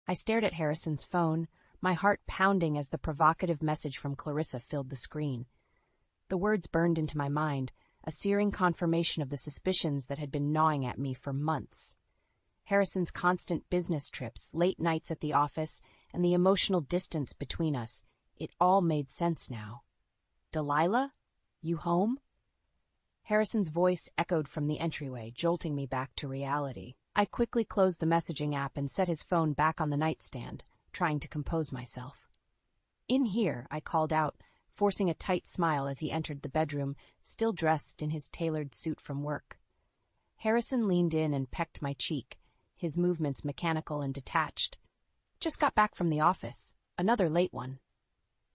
I stared at Harrison's phone, my heart pounding as the provocative message from Clarissa filled the screen. The words burned into my mind, a searing confirmation of the suspicions that had been gnawing at me for months. Harrison's constant business trips, late nights at the office, and the emotional distance between us, it all made sense now. "Delilah? You home?" Harrison's voice echoed from the entryway, jolting me back to reality. I quickly closed the messaging app and set his phone back on the nightstand, trying to compose myself. "In here," I called out, forcing a tight smile as he entered the bedroom, still dressed in his tailored suit from work. Harrison leaned in and pecked my cheek, his movements mechanical and detached. "Just got back from the office. Another late one."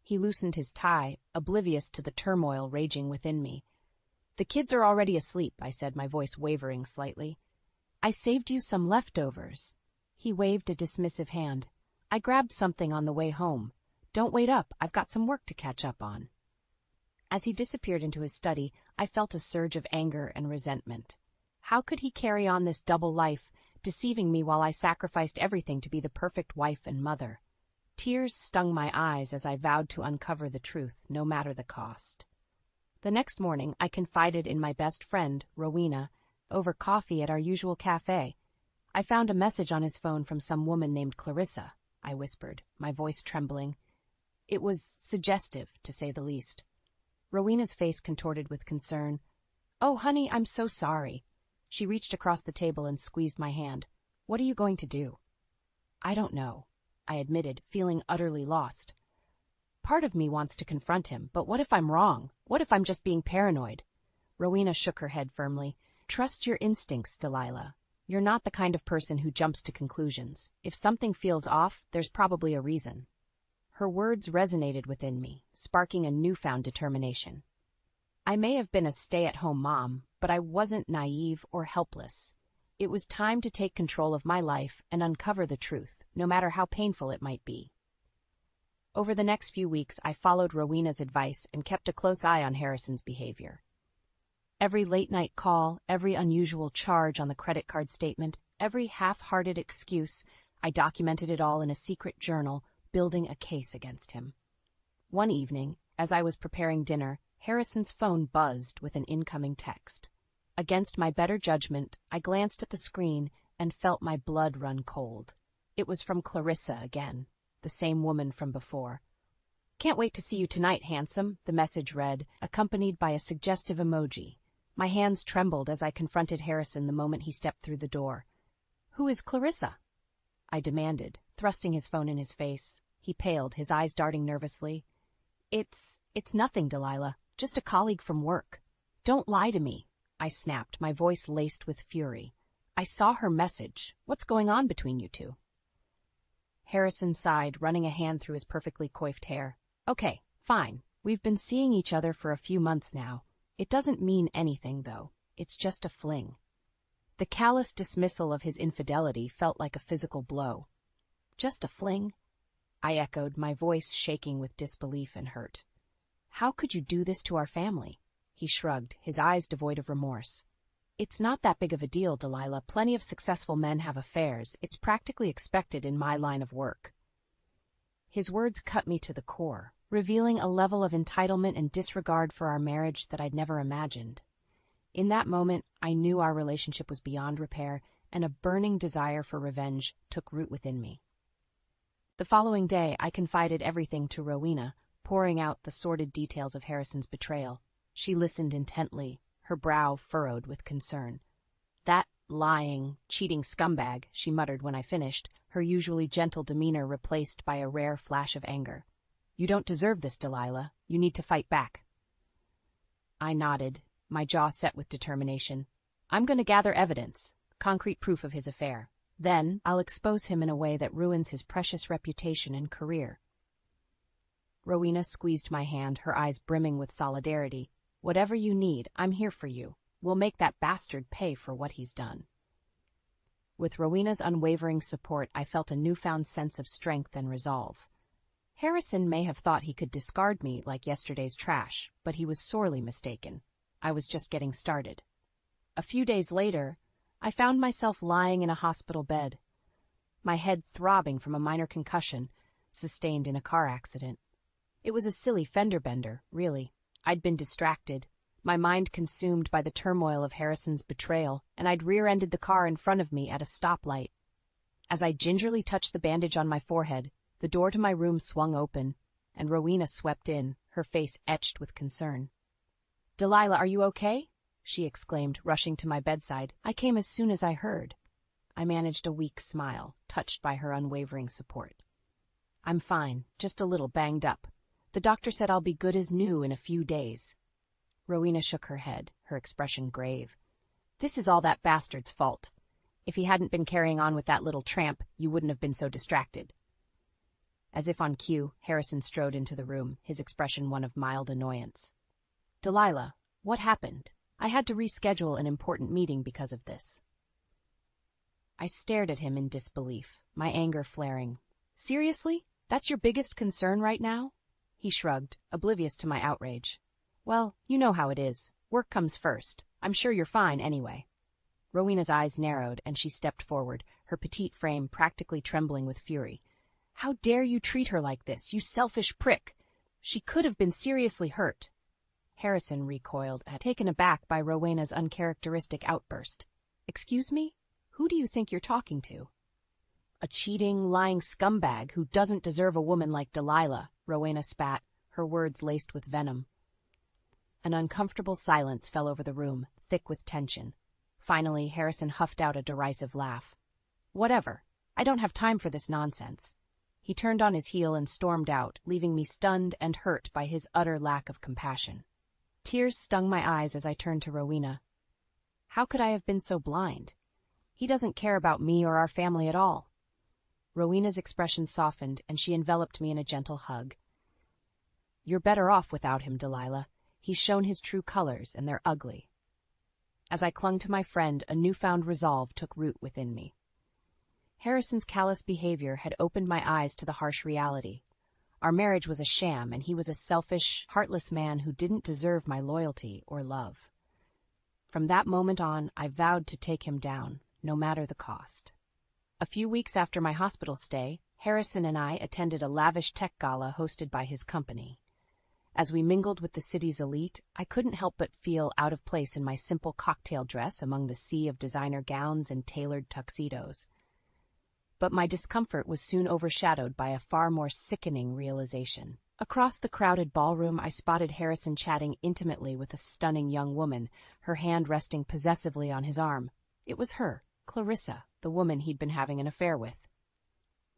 He loosened his tie, oblivious to the turmoil raging within me. "The kids are already asleep," I said, my voice wavering slightly. "I saved you some leftovers." He waved a dismissive hand. "I grabbed something on the way home. Don't wait up, I've got some work to catch up on." As he disappeared into his study, I felt a surge of anger and resentment. How could he carry on this double life, deceiving me while I sacrificed everything to be the perfect wife and mother? Tears stung my eyes as I vowed to uncover the truth, no matter the cost. The next morning, I confided in my best friend, Rowena, over coffee at our usual cafe. "I found a message on his phone from some woman named Clarissa," I whispered, my voice trembling. It was suggestive, to say the least. Rowena's face contorted with concern. "Oh, honey, I'm so sorry." She reached across the table and squeezed my hand. "What are you going to do?" "I don't know," I admitted, feeling utterly lost. Part of me wants to confront him, but what if I'm wrong? What if I'm just being paranoid? Rowena shook her head firmly. "Trust your instincts, Delilah. You're not the kind of person who jumps to conclusions. If something feels off, there's probably a reason." Her words resonated within me, sparking a newfound determination. I may have been a stay-at-home mom, but I wasn't naive or helpless. It was time to take control of my life and uncover the truth, no matter how painful it might be. Over the next few weeks, I followed Rowena's advice and kept a close eye on Harrison's behavior. Every late-night call, every unusual charge on the credit card statement, every half-hearted excuse, I documented it all in a secret journal, building a case against him. One evening, as I was preparing dinner, Harrison's phone buzzed with an incoming text. Against my better judgment, I glanced at the screen and felt my blood run cold. It was from Clarissa again, the same woman from before. "Can't wait to see you tonight, handsome," the message read, accompanied by a suggestive emoji. My hands trembled as I confronted Harrison the moment he stepped through the door. "Who is Clarissa?" I demanded, thrusting his phone in his face. He paled, his eyes darting nervously. It's nothing, Delilah. Just a colleague from work." "Don't lie to me," I snapped, my voice laced with fury. "I saw her message. What's going on between you two?" Harrison sighed, running a hand through his perfectly coiffed hair. "Okay, fine. We've been seeing each other for a few months now. It doesn't mean anything, though. It's just a fling." The callous dismissal of his infidelity felt like a physical blow. "Just a fling?" I echoed, my voice shaking with disbelief and hurt. "How could you do this to our family?" He shrugged, his eyes devoid of remorse. "It's not that big of a deal, Delilah. Plenty of successful men have affairs. It's practically expected in my line of work." His words cut me to the core, revealing a level of entitlement and disregard for our marriage that I'd never imagined. In that moment, I knew our relationship was beyond repair, and a burning desire for revenge took root within me. The following day, I confided everything to Rowena, pouring out the sordid details of Harrison's betrayal. She listened intently, her brow furrowed with concern. "That lying, cheating scumbag," she muttered when I finished, her usually gentle demeanor replaced by a rare flash of anger. "You don't deserve this, Delilah. You need to fight back." I nodded, my jaw set with determination. "I'm going to gather evidence, concrete proof of his affair. Then I'll expose him in a way that ruins his precious reputation and career." Rowena squeezed my hand, her eyes brimming with solidarity. "Whatever you need, I'm here for you. We'll make that bastard pay for what he's done." With Rowena's unwavering support, I felt a newfound sense of strength and resolve. Harrison may have thought he could discard me like yesterday's trash, but he was sorely mistaken. I was just getting started. A few days later, I found myself lying in a hospital bed. my head throbbing from a minor concussion sustained in a car accident. It was a silly fender bender, really. I'd been distracted, my mind consumed by the turmoil of Harrison's betrayal, and I'd rear-ended the car in front of me at a stoplight. As I gingerly touched the bandage on my forehead, the door to my room swung open, and Rowena swept in, her face etched with concern. "Delilah, are you okay?" she exclaimed, rushing to my bedside. "I came as soon as I heard." I managed a weak smile, touched by her unwavering support. "I'm fine, just a little banged up. The doctor said I'll be good as new in a few days." Rowena shook her head, her expression grave. "This is all that bastard's fault. If he hadn't been carrying on with that little tramp, you wouldn't have been so distracted." As if on cue, Harrison strode into the room, his expression one of mild annoyance. "Delilah, what happened? I had to reschedule an important meeting because of this." I stared at him in disbelief, my anger flaring. "Seriously? That's your biggest concern right now?" He shrugged, oblivious to my outrage. "Well, you know how it is. Work comes first. I'm sure you're fine anyway." Rowena's eyes narrowed, and she stepped forward, her petite frame practically trembling with fury. "How dare you treat her like this, you selfish prick! She could have been seriously hurt." Harrison recoiled, taken aback by Rowena's uncharacteristic outburst. "Excuse me? Who do you think you're talking to?" "A cheating, lying scumbag who doesn't deserve a woman like Delilah," Rowena spat, her words laced with venom. An uncomfortable silence fell over the room, thick with tension. Finally, Harrison huffed out a derisive laugh. "Whatever. I don't have time for this nonsense." He turned on his heel and stormed out, leaving me stunned and hurt by his utter lack of compassion. Tears stung my eyes as I turned to Rowena. How could I have been so blind? He doesn't care about me or our family at all. Rowena's expression softened, and she enveloped me in a gentle hug. "You're better off without him, Delilah. He's shown his true colors, and they're ugly." As I clung to my friend, a newfound resolve took root within me. Harrison's callous behavior had opened my eyes to the harsh reality. Our marriage was a sham, and he was a selfish, heartless man who didn't deserve my loyalty or love. From that moment on, I vowed to take him down, no matter the cost. A few weeks after my hospital stay, Harrison and I attended a lavish tech gala hosted by his company. As we mingled with the city's elite, I couldn't help but feel out of place in my simple cocktail dress among the sea of designer gowns and tailored tuxedos. But my discomfort was soon overshadowed by a far more sickening realization. Across the crowded ballroom, I spotted Harrison chatting intimately with a stunning young woman, her hand resting possessively on his arm. It was her, Clarissa, the woman he'd been having an affair with.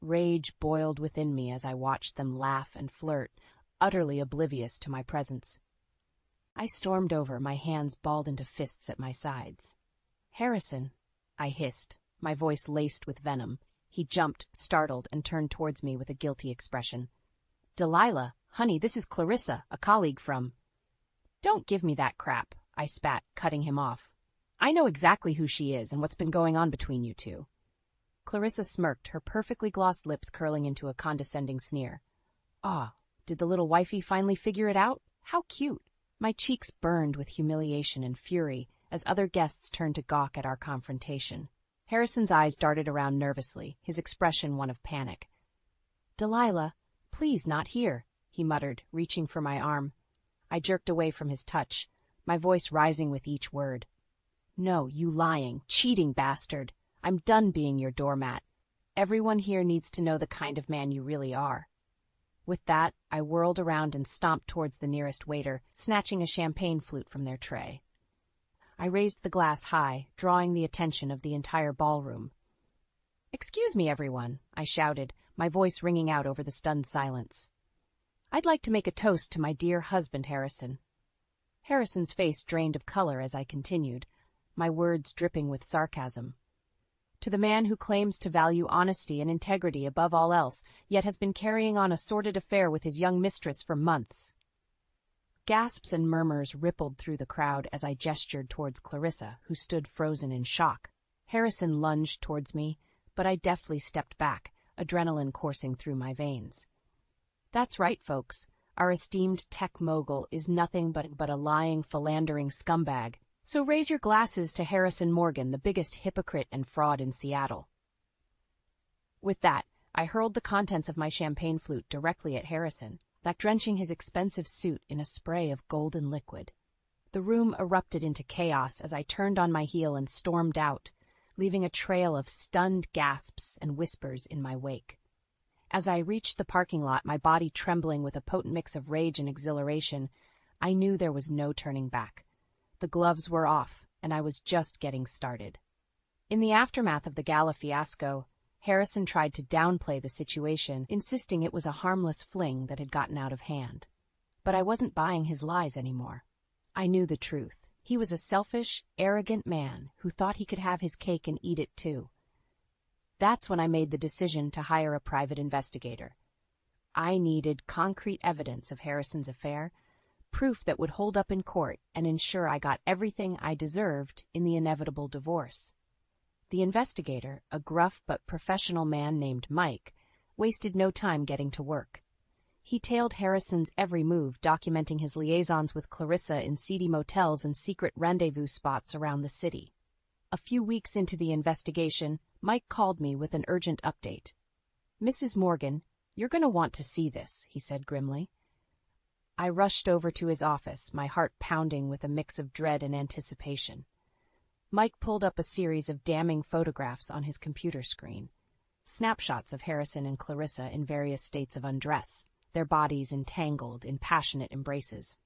Rage boiled within me as I watched them laugh and flirt, utterly oblivious to my presence. I stormed over, my hands balled into fists at my sides. "Harrison," I hissed, my voice laced with venom. He jumped, startled, and turned towards me with a guilty expression. "Delilah, honey, this is Clarissa, a colleague from—" "Don't give me that crap," I spat, cutting him off. "I know exactly who she is and what's been going on between you two." Clarissa smirked, her perfectly glossed lips curling into a condescending sneer. "Ah, did the little wifey finally figure it out? How cute." My cheeks burned with humiliation and fury as other guests turned to gawk at our confrontation. Harrison's eyes darted around nervously, his expression one of panic. "Delilah, please not here," he muttered, reaching for my arm. I jerked away from his touch, my voice rising with each word. "No, you lying, cheating bastard. I'm done being your doormat. Everyone here needs to know the kind of man you really are." With that, I whirled around and stomped towards the nearest waiter, snatching a champagne flute from their tray. I raised the glass high, drawing the attention of the entire ballroom. "Excuse me, everyone," I shouted, my voice ringing out over the stunned silence. "I'd like to make a toast to my dear husband, Harrison." Harrison's face drained of color as I continued, my words dripping with sarcasm. "To the man who claims to value honesty and integrity above all else, yet has been carrying on a sordid affair with his young mistress for months." Gasps and murmurs rippled through the crowd as I gestured towards Clarissa, who stood frozen in shock. Harrison lunged towards me, but I deftly stepped back, adrenaline coursing through my veins. "That's right, folks. Our esteemed tech mogul is nothing but a lying, philandering scumbag. So raise your glasses to Harrison Morgan, the biggest hypocrite and fraud in Seattle." With that, I hurled the contents of my champagne flute directly at Harrison, that drenching his expensive suit in a spray of golden liquid. The room erupted into chaos as I turned on my heel and stormed out, leaving a trail of stunned gasps and whispers in my wake. As I reached the parking lot, my body trembling with a potent mix of rage and exhilaration, I knew there was no turning back. The gloves were off, and I was just getting started. In the aftermath of the gala fiasco, Harrison tried to downplay the situation, insisting it was a harmless fling that had gotten out of hand. But I wasn't buying his lies anymore. I knew the truth. He was a selfish, arrogant man who thought he could have his cake and eat it too. That's when I made the decision to hire a private investigator. I needed concrete evidence of Harrison's affair, proof that would hold up in court and ensure I got everything I deserved in the inevitable divorce. The investigator, a gruff but professional man named Mike, wasted no time getting to work. He tailed Harrison's every move, documenting his liaisons with Clarissa in seedy motels and secret rendezvous spots around the city. A few weeks into the investigation, Mike called me with an urgent update. "Mrs. Morgan, you're going to want to see this," he said grimly. I rushed over to his office, my heart pounding with a mix of dread and anticipation. Mike pulled up a series of damning photographs on his computer screen. Snapshots of Harrison and Clarissa in various states of undress, their bodies entangled in passionate embraces.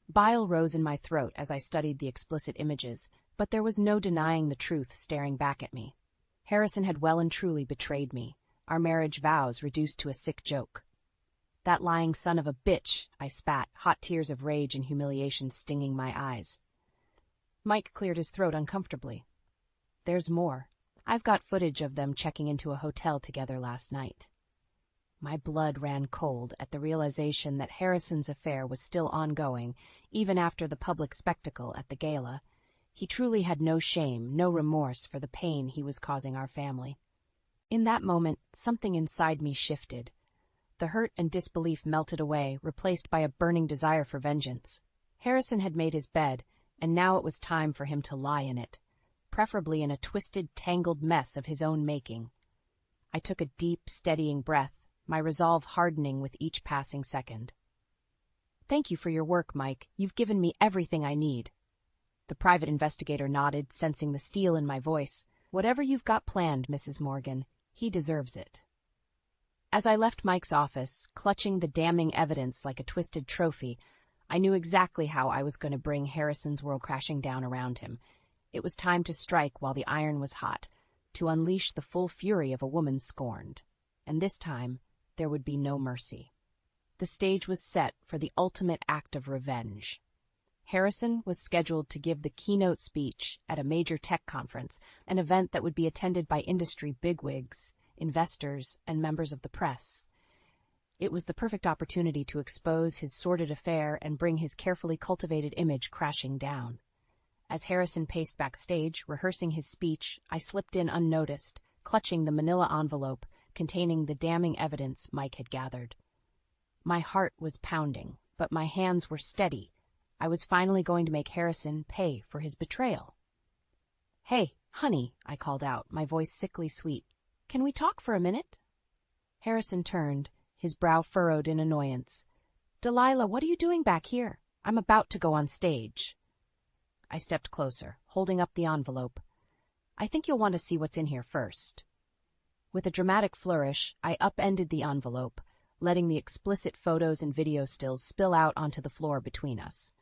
Bile rose in my throat as I studied the explicit images, but there was no denying the truth staring back at me. Harrison had well and truly betrayed me, our marriage vows reduced to a sick joke. "That lying son of a bitch," I spat, hot tears of rage and humiliation stinging my eyes. Mike cleared his throat uncomfortably. "There's more. I've got footage of them checking into a hotel together last night." My blood ran cold at the realization that Harrison's affair was still ongoing, even after the public spectacle at the gala. He truly had no shame, no remorse for the pain he was causing our family. In that moment, something inside me shifted. The hurt and disbelief melted away, replaced by a burning desire for vengeance. Harrison had made his bed, and now it was time for him to lie in it, preferably in a twisted, tangled mess of his own making. I took a deep, steadying breath, my resolve hardening with each passing second. "Thank you for your work, Mike. You've given me everything I need." The private investigator nodded, sensing the steel in my voice. "Whatever you've got planned, Mrs. Morgan, he deserves it." As I left Mike's office, clutching the damning evidence like a twisted trophy, I knew exactly how I was going to bring Harrison's world crashing down around him. It was time to strike while the iron was hot, to unleash the full fury of a woman scorned. And this time, there would be no mercy. The stage was set for the ultimate act of revenge. Harrison was scheduled to give the keynote speech at a major tech conference, an event that would be attended by industry bigwigs, investors, and members of the press. It was the perfect opportunity to expose his sordid affair and bring his carefully cultivated image crashing down. As Harrison paced backstage, rehearsing his speech, I slipped in unnoticed, clutching the manila envelope containing the damning evidence Mike had gathered. My heart was pounding, but my hands were steady. I was finally going to make Harrison pay for his betrayal. "Hey, honey," I called out, my voice sickly sweet. "Can we talk for a minute?" Harrison turned, his brow furrowed in annoyance. "Delilah, what are you doing back here? I'm about to go on stage." I stepped closer, holding up the envelope. "I think you'll want to see what's in here first." With a dramatic flourish, I upended the envelope, letting the explicit photos and video stills spill out onto the floor between us.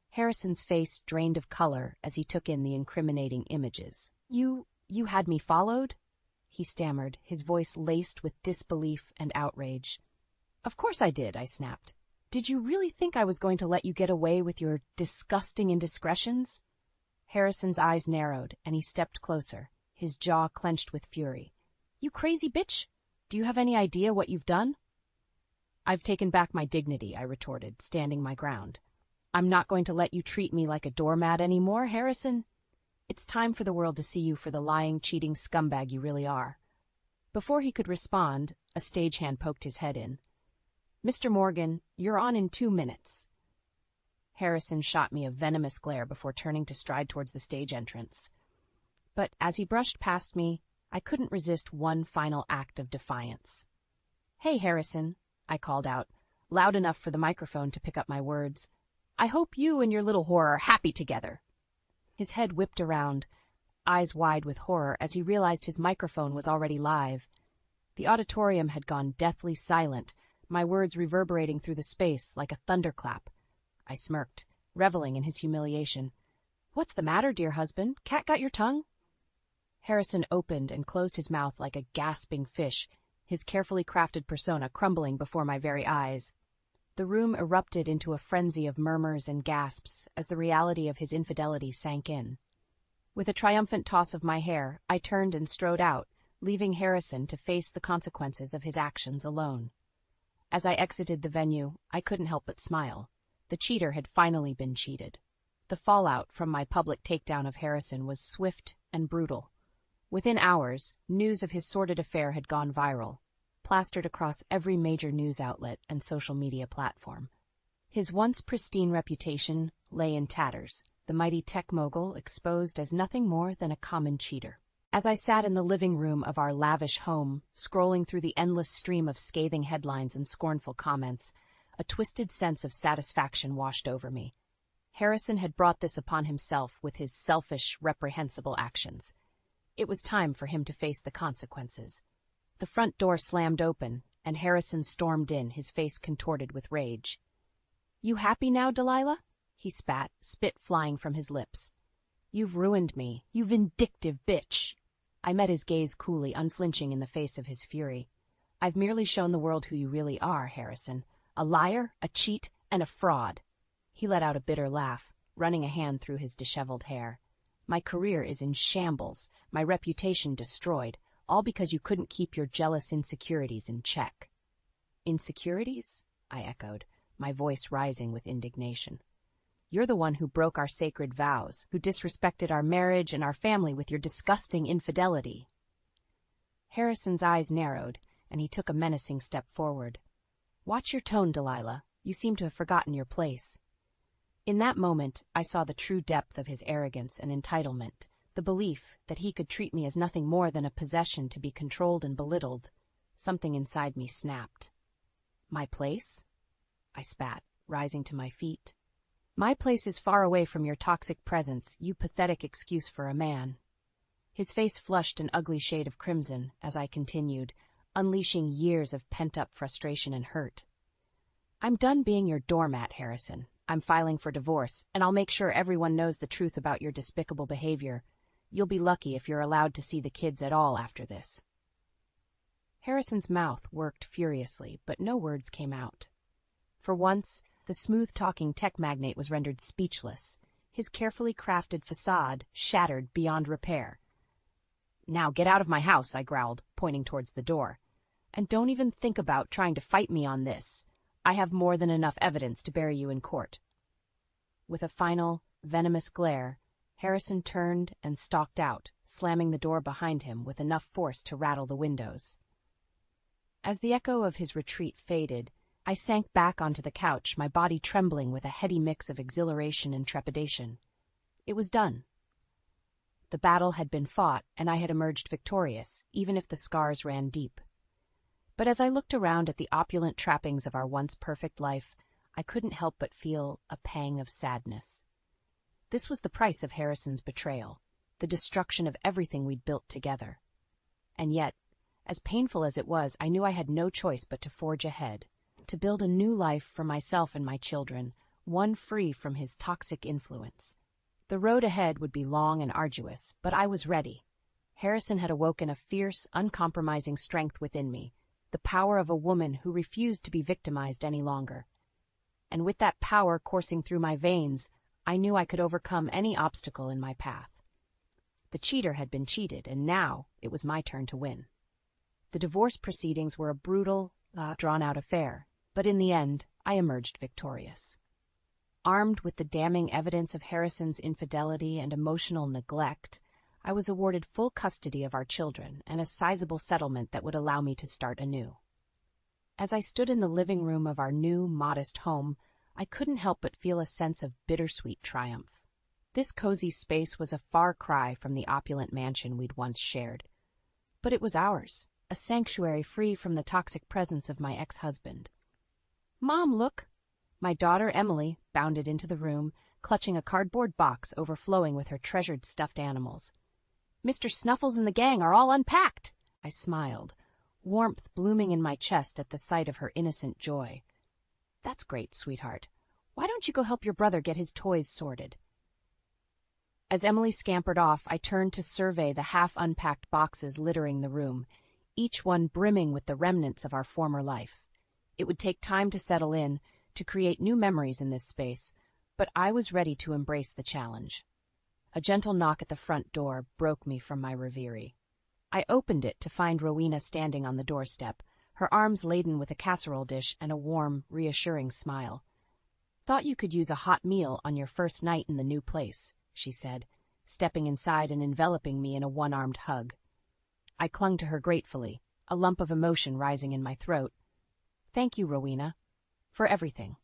Harrison's face drained of color as he took in the incriminating images. You had me followed?" he stammered, his voice laced with disbelief and outrage. "Of course I did," I snapped. "Did you really think I was going to let you get away with your disgusting indiscretions?" Harrison's eyes narrowed, and he stepped closer, his jaw clenched with fury. "You crazy bitch! Do you have any idea what you've done?" "I've taken back my dignity," I retorted, standing my ground. "I'm not going to let you treat me like a doormat anymore, Harrison. It's time for the world to see you for the lying, cheating scumbag you really are." Before he could respond, a stagehand poked his head in. "Mr. Morgan, you're on in 2 minutes." Harrison shot me a venomous glare before turning to stride towards the stage entrance. But as he brushed past me, I couldn't resist one final act of defiance. "Hey, Harrison," I called out, loud enough for the microphone to pick up my words. "I hope you and your little whore are happy together." His head whipped around, eyes wide with horror, as he realized his microphone was already live. The auditorium had gone deathly silent, my words reverberating through the space like a thunderclap. I smirked, reveling in his humiliation. "What's the matter, dear husband? Cat got your tongue?" Harrison opened and closed his mouth like a gasping fish, his carefully crafted persona crumbling before my very eyes. The room erupted into a frenzy of murmurs and gasps as the reality of his infidelity sank in. With a triumphant toss of my hair, I turned and strode out, leaving Harrison to face the consequences of his actions alone. As I exited the venue, I couldn't help but smile. The cheater had finally been cheated. The fallout from my public takedown of Harrison was swift and brutal. Within hours, news of his sordid affair had gone viral, plastered across every major news outlet and social media platform. His once pristine reputation lay in tatters, the mighty tech mogul exposed as nothing more than a common cheater. As I sat in the living room of our lavish home, scrolling through the endless stream of scathing headlines and scornful comments, a twisted sense of satisfaction washed over me. Harrison had brought this upon himself with his selfish, reprehensible actions. It was time for him to face the consequences. The front door slammed open, and Harrison stormed in, his face contorted with rage. "You happy now, Delilah?" he spat, spit flying from his lips. "You've ruined me, you vindictive bitch." I met his gaze coolly, unflinching in the face of his fury. "I've merely shown the world who you really are, Harrison. A liar, a cheat, and a fraud." He let out a bitter laugh, running a hand through his disheveled hair. "My career is in shambles, my reputation destroyed, all because you couldn't keep your jealous insecurities in check." "Insecurities?" I echoed, my voice rising with indignation. "You're the one who broke our sacred vows, who disrespected our marriage and our family with your disgusting infidelity." Harrison's eyes narrowed, and he took a menacing step forward. "Watch your tone, Delilah. You seem to have forgotten your place." In that moment, I saw the true depth of his arrogance and entitlement, the belief that he could treat me as nothing more than a possession to be controlled and belittled. Something inside me snapped. "My place?" I spat, rising to my feet. "My place is far away from your toxic presence, you pathetic excuse for a man." His face flushed an ugly shade of crimson as I continued, unleashing years of pent-up frustration and hurt. "I'm done being your doormat, Harrison. I'm filing for divorce, and I'll make sure everyone knows the truth about your despicable behavior. You'll be lucky if you're allowed to see the kids at all after this." Harrison's mouth worked furiously, but no words came out. For once, the smooth-talking tech magnate was rendered speechless, his carefully crafted facade shattered beyond repair. "Now get out of my house," I growled, pointing towards the door. "And don't even think about trying to fight me on this. I have more than enough evidence to bury you in court." With a final, venomous glare, Harrison turned and stalked out, slamming the door behind him with enough force to rattle the windows. As the echo of his retreat faded, I sank back onto the couch, my body trembling with a heady mix of exhilaration and trepidation. It was done. The battle had been fought, and I had emerged victorious, even if the scars ran deep. But as I looked around at the opulent trappings of our once perfect life, I couldn't help but feel a pang of sadness. This was the price of Harrison's betrayal, the destruction of everything we'd built together. And yet, as painful as it was, I knew I had no choice but to forge ahead, to build a new life for myself and my children, one free from his toxic influence. The road ahead would be long and arduous, but I was ready. Harrison had awoken a fierce, uncompromising strength within me, the power of a woman who refused to be victimized any longer. And with that power coursing through my veins, I knew I could overcome any obstacle in my path. The cheater had been cheated, and now it was my turn to win. The divorce proceedings were a brutal, drawn-out affair, but in the end, I emerged victorious. Armed with the damning evidence of Harrison's infidelity and emotional neglect, I was awarded full custody of our children and a sizable settlement that would allow me to start anew. As I stood in the living room of our new, modest home, I couldn't help but feel a sense of bittersweet triumph. This cozy space was a far cry from the opulent mansion we'd once shared. But it was ours, a sanctuary free from the toxic presence of my ex-husband. "Mom, look!" My daughter, Emily, bounded into the room, clutching a cardboard box overflowing with her treasured stuffed animals. "Mr. Snuffles and the gang are all unpacked!" I smiled, warmth blooming in my chest at the sight of her innocent joy. "That's great, sweetheart. Why don't you go help your brother get his toys sorted?" As Emily scampered off, I turned to survey the half-unpacked boxes littering the room, each one brimming with the remnants of our former life. It would take time to settle in, to create new memories in this space, but I was ready to embrace the challenge. A gentle knock at the front door broke me from my reverie. I opened it to find Rowena standing on the doorstep, her arms laden with a casserole dish and a warm, reassuring smile. "Thought you could use a hot meal on your first night in the new place," she said, stepping inside and enveloping me in a one-armed hug. I clung to her gratefully, a lump of emotion rising in my throat. "Thank you, Rowena, for everything."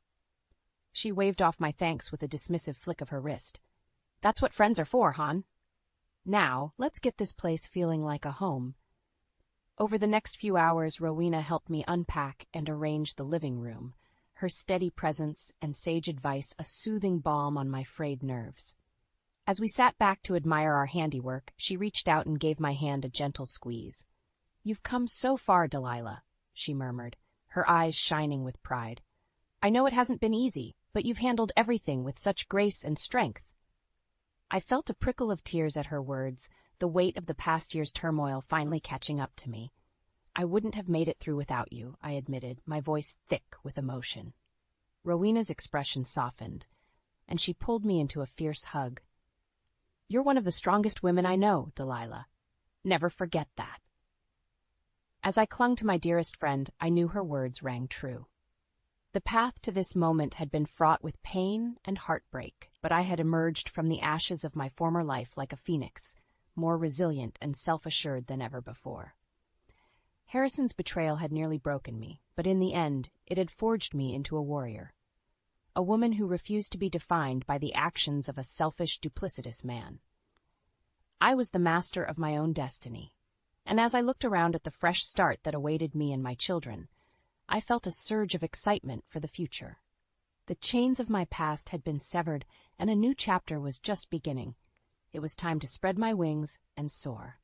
She waved off my thanks with a dismissive flick of her wrist. "That's what friends are for, hon. Now, let's get this place feeling like a home." Over the next few hours, Rowena helped me unpack and arrange the living room, her steady presence and sage advice a soothing balm on my frayed nerves. As we sat back to admire our handiwork, she reached out and gave my hand a gentle squeeze. "You've come so far, Delilah," she murmured, her eyes shining with pride. "I know it hasn't been easy, but you've handled everything with such grace and strength." I felt a prickle of tears at her words, the weight of the past year's turmoil finally catching up to me. "I wouldn't have made it through without you," I admitted, my voice thick with emotion. Rowena's expression softened, and she pulled me into a fierce hug. "You're one of the strongest women I know, Delilah. Never forget that." As I clung to my dearest friend, I knew her words rang true. The path to this moment had been fraught with pain and heartbreak, but I had emerged from the ashes of my former life like a phoenix, more resilient and self-assured than ever before. Harrison's betrayal had nearly broken me, but in the end, it had forged me into a warrior. A woman who refused to be defined by the actions of a selfish, duplicitous man. I was the master of my own destiny, and as I looked around at the fresh start that awaited me and my children, I felt a surge of excitement for the future. The chains of my past had been severed, and a new chapter was just beginning. It was time to spread my wings and soar.